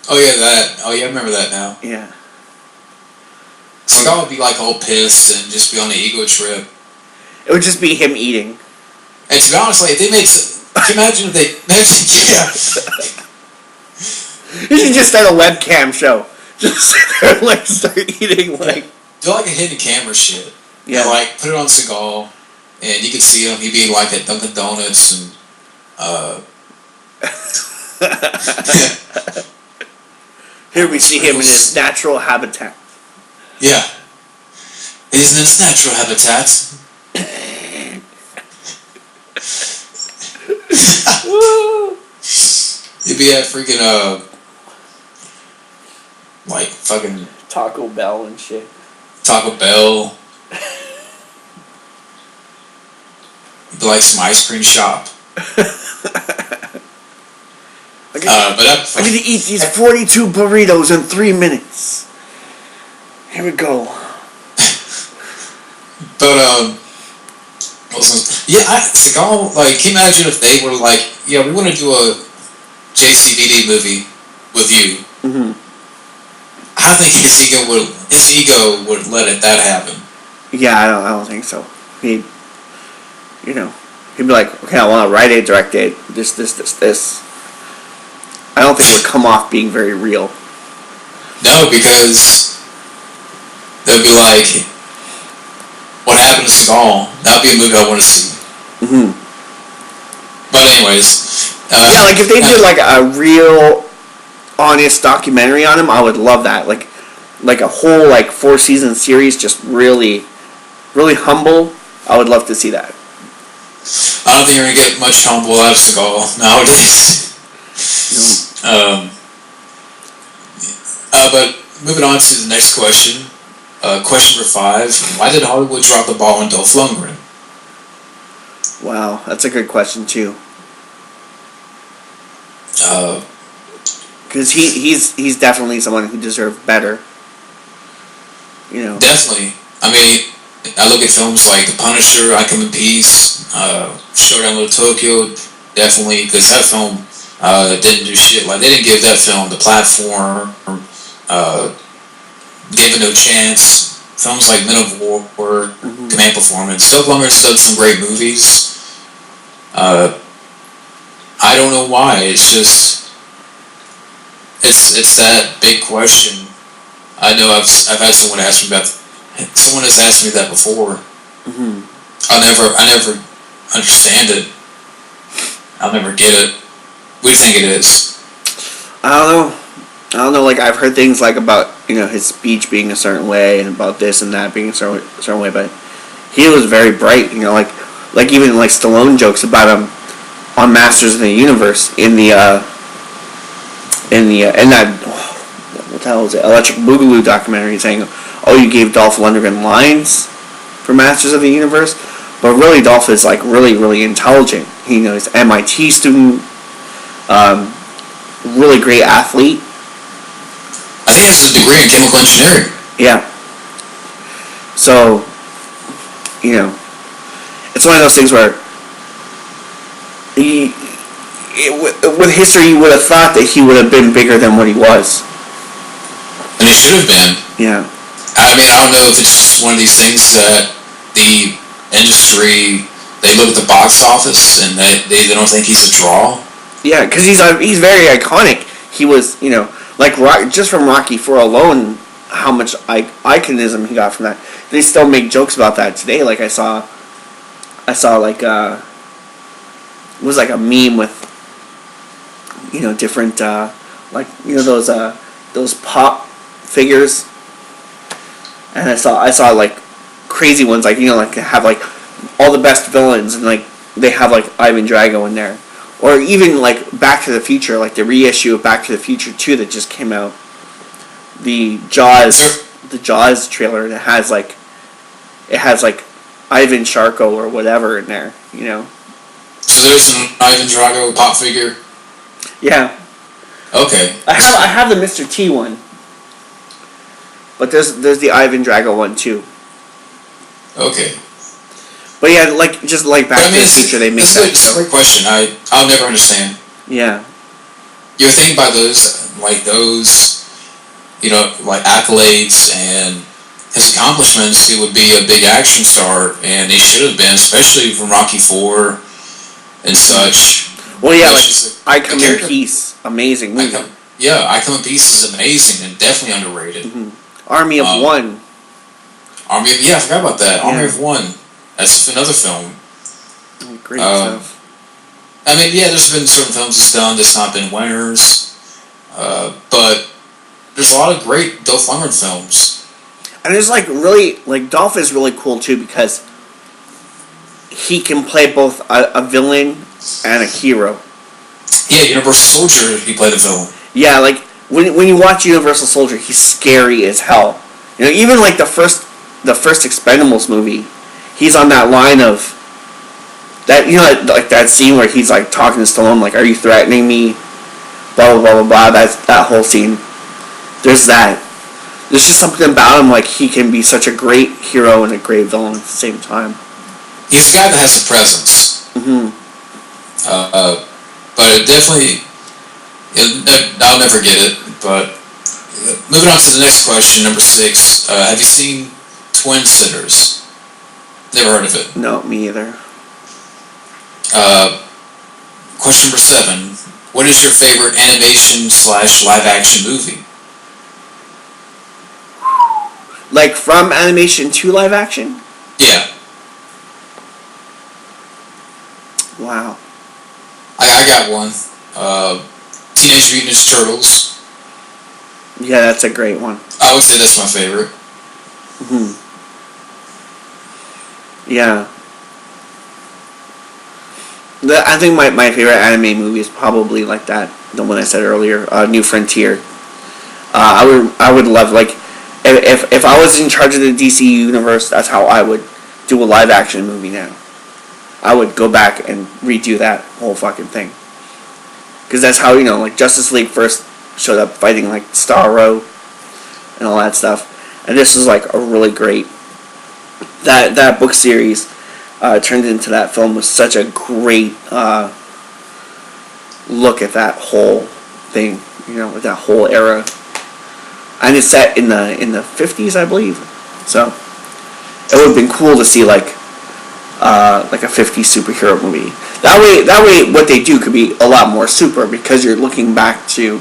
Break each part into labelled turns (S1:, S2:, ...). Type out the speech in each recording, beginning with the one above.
S1: Oh yeah, that. Oh yeah, I remember that now.
S2: Yeah.
S1: Seagal would be like all pissed and just be on the ego trip.
S2: It would just be him eating.
S1: And to be honest, like, if they made, can you imagine if they, yeah.
S2: You should just start a webcam show. Just sit there and like start eating like.
S1: Do like a hidden camera shit.
S2: Yeah.
S1: And, like, put it on Seagal, and you could see him. He'd be like at Dunkin' Donuts and.
S2: Here we see him in his natural habitat.
S1: Yeah. Isn't his natural habitat? He'd be at freaking like fucking
S2: Taco Bell and shit.
S1: Taco Bell. He'd be like some ice cream shop.
S2: I get to eat these 42 burritos in 3 minutes. Here we go.
S1: But Seagal, like, can you imagine if they were like, yeah, we want to do a JCVD movie with you.
S2: Mm-hmm.
S1: I think his ego would let that happen.
S2: Yeah, I don't think so. He'd be like, okay, I want to write it, direct it, this. I don't think it would come off being very real.
S1: No, because they'd be like, what happened to Seagal? That would be a movie I want to see.
S2: Mm-hmm.
S1: But anyways.
S2: Yeah, like if they did like a real, honest documentary on him, I would love that. Like a whole like 4-season series, just really, really humble. I would love to see that.
S1: I don't think you're gonna get much humble out of Seagal nowadays. But moving on to the next question. Question number 5. Why did Hollywood drop the ball on Dolph Lundgren?
S2: Wow, that's a good question too. Because he's definitely someone who deserved better.
S1: Definitely. I mean, I look at films like The Punisher, I Come in Peace, Showdown Little Tokyo, definitely, because that film didn't do shit. Like, they didn't give that film the platform, gave it no chance. Films like Men of War,
S2: mm-hmm.
S1: Command Performance. Dolph Lundgren's done some great movies. I don't know why. It's just, it's that big question. I know I've had someone ask me about. Someone has asked me that before.
S2: Mm-hmm.
S1: I never understand it. I'll never get it. What do you think it is?
S2: I don't know. Like, I've heard things like about his speech being a certain way and about this and that being a certain way, but he was very bright. Like even like Stallone jokes about him on Masters of the Universe in that what the hell is it? Electric Boogaloo documentary, saying, "Oh, you gave Dolph Lundgren lines for Masters of the Universe," but really Dolph is like really, really intelligent. He's an MIT student, really great athlete.
S1: I think he has a degree in chemical engineering.
S2: Yeah. So, it's one of those things where with history, you would have thought that he would have been bigger than what he was.
S1: And he should have been.
S2: Yeah.
S1: I mean, I don't know if it's just one of these things that the industry, they look at the box office and they don't think he's a draw.
S2: Yeah, because he's very iconic. He was, like just from Rocky IV alone, how much iconism he got from that. They still make jokes about that today. Like I saw like it was like a meme with different those pop figures, and I saw like crazy ones like like have like all the best villains, and like they have like Ivan Drago in there. Or even like Back to the Future, like the reissue of Back to the Future 2 that just came out. The Jaws trailer, and it has like Ivan Sharko or whatever in there,
S1: So there's an Ivan Drago pop figure?
S2: Yeah.
S1: Okay.
S2: I have the Mr. T one. But there's the Ivan Drago one too.
S1: Okay.
S2: But yeah, like just like Back to the Future, they make that.
S1: It's a great question. I'll never understand.
S2: Yeah.
S1: You ever think about those? like those, like accolades and his accomplishments, he would be a big action star, and he should have been, especially from Rocky IV and such.
S2: Well, yeah, like I Come in Peace, amazing movie.
S1: I Come in Peace is amazing and definitely underrated.
S2: Army of One.
S1: I forgot about that. Yeah. Army of One. That's another film.
S2: Great stuff.
S1: I mean, there's been certain films he's done that's not been winners, but there's a lot of great Dolph Lundgren films.
S2: And it's like Dolph is really cool too because he can play both a villain and a hero.
S1: Yeah, Universal Soldier, he played a villain.
S2: Yeah, like when you watch Universal Soldier, he's scary as hell. Even like the first Expendables movie, he's on that line of that, like that scene where he's like talking to Stallone, like, "Are you threatening me?" Blah blah blah blah blah. That's that whole scene. There's that. There's just something about him, like he can be such a great hero and a great villain at the same time.
S1: He's a guy that has a presence. But definitely, I'll never get it. But moving on to the next question, number 6. Have you seen Twin Sitters? Never heard of it.
S2: No, me either.
S1: Question number 7. What is your favorite animation / live action movie?
S2: Like from animation to live action?
S1: Yeah.
S2: Wow.
S1: I got one. Teenage Mutant Ninja Turtles.
S2: Yeah, that's a great one.
S1: I would say that's my favorite.
S2: Yeah. I think my favorite anime movie is probably like that, the one I said earlier, New Frontier. I would love, like, if I was in charge of the DC universe, that's how I would do a live action movie now. I would go back and redo that whole fucking thing. Because that's how, like Justice League first showed up fighting like Starro and all that stuff. And this was like a really great, that book series turned into that film was such a great look at that whole thing, with that whole era. And it's set in the 50s, I believe. So it would have been cool to see like a 50s superhero movie. That way, what they do could be a lot more super because you're looking back to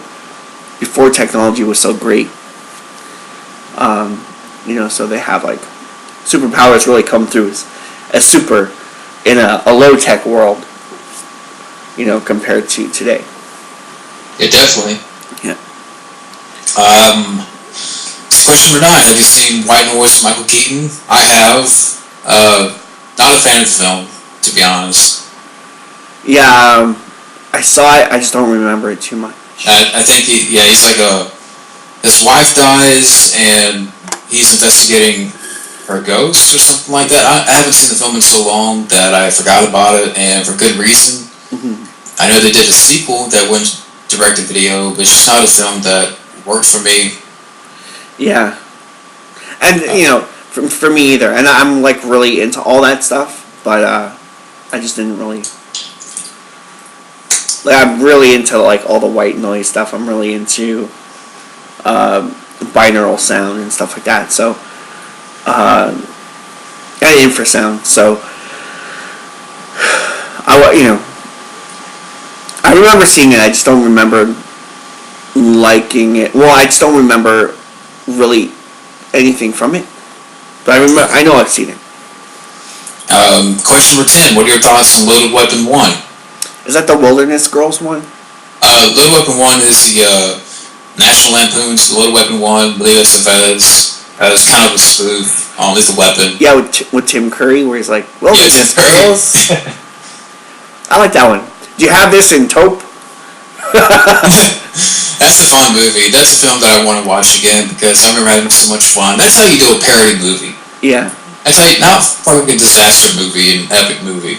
S2: before technology was so great. So they have like superpowers really come through as super in a low tech world. Compared to today.
S1: Yeah, definitely.
S2: Yeah.
S1: Question number 9. Have you seen White Noise, Michael Keaton? I have. Not a fan of the film, to be honest.
S2: Yeah, I saw it. I just don't remember it too much.
S1: I think he's like his wife dies and he's investigating her ghost or something like that. I haven't seen the film in so long that I forgot about it, and for good reason. I know they did a sequel that went direct to video, but it's just not a film that worked for me.
S2: Yeah, and for me either. And I'm like really into all that stuff, but I just didn't really. Like, I'm really into like all the white noise stuff. I'm really into binaural sound and stuff like that. So, and infrasound. So, I remember seeing it. I just don't remember liking it. Well, I just don't remember really anything from it. But I know I've seen it.
S1: Question number 10. What are your thoughts on Loaded Weapon 1?
S2: Is that the Wilderness Girls one?
S1: Loaded Weapon 1 is the National Lampoon's Loaded Weapon 1. I believe it's the Feds. It's kind of a spoof on Lethal Weapon.
S2: Yeah, with Tim Curry, where he's like, Wilderness Girls. I like that one. Do you have this in taupe?
S1: That's a fun movie. That's a film that I want to watch again because I remember having so much fun. That's how you do a parody movie.
S2: Yeah. That's how you,
S1: not fucking disaster movie, an epic movie.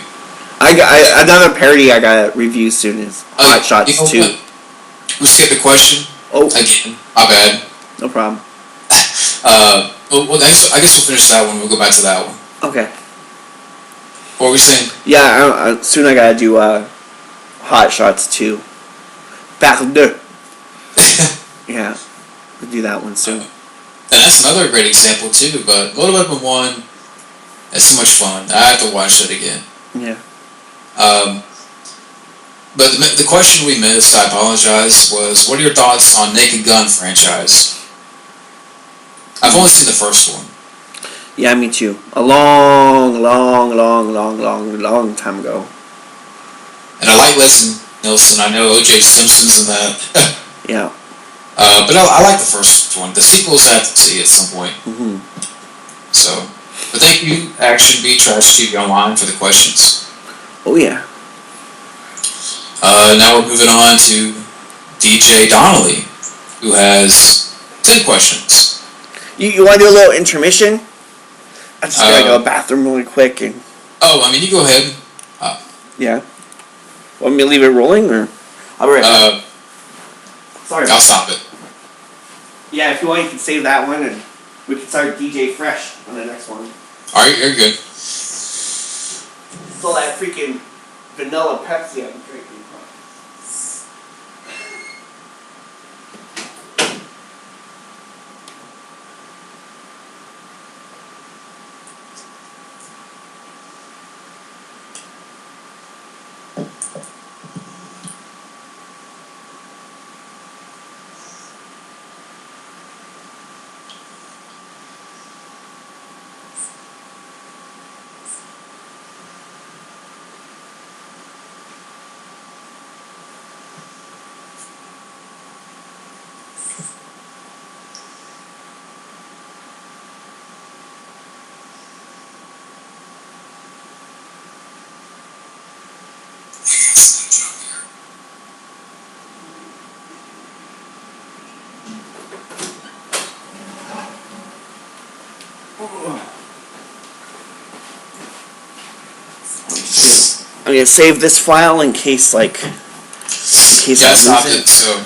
S2: Another parody I got review soon is Hot Shots 2.
S1: What? We skipped a question.
S2: Oh.
S1: Again. My bad.
S2: No problem.
S1: Well, I guess we'll finish that one. We'll go back to that one.
S2: Okay.
S1: What were we saying?
S2: Yeah, soon I gotta do Hot Shots 2. Battle 2. Yeah, we'll do that one soon.
S1: And that's another great example too. But Mortal Weapon 1, that's so much fun. I have to watch that again.
S2: Yeah.
S1: But the question we missed, I apologize, was what are your thoughts on Naked Gun franchise? I've only seen the first one.
S2: Yeah, me too. A long time ago.
S1: And I like Leslie Nielsen. I know O.J. Simpson's in that.
S2: Yeah.
S1: But I like the first one. The sequels I have to see at some point.
S2: Mm-hmm.
S1: So, but thank you, Action B Trash TV Online, for the questions.
S2: Oh yeah.
S1: Now we're moving on to DJ Donnelly, who has 10 questions.
S2: You want to do a little intermission? I just gotta go to the bathroom really quick and.
S1: Oh, I mean, you go ahead.
S2: Yeah. Want me to leave it rolling or? I'll be right back. Sorry.
S1: I'll stop it.
S2: Yeah, if you want, you can save that one and we can start DJ Fresh on the next one.
S1: Alright, you're good.
S2: Still that freaking vanilla Pepsi I'm drinking. I'm gonna save this file in case, like,
S1: Yeah, I stopped it, so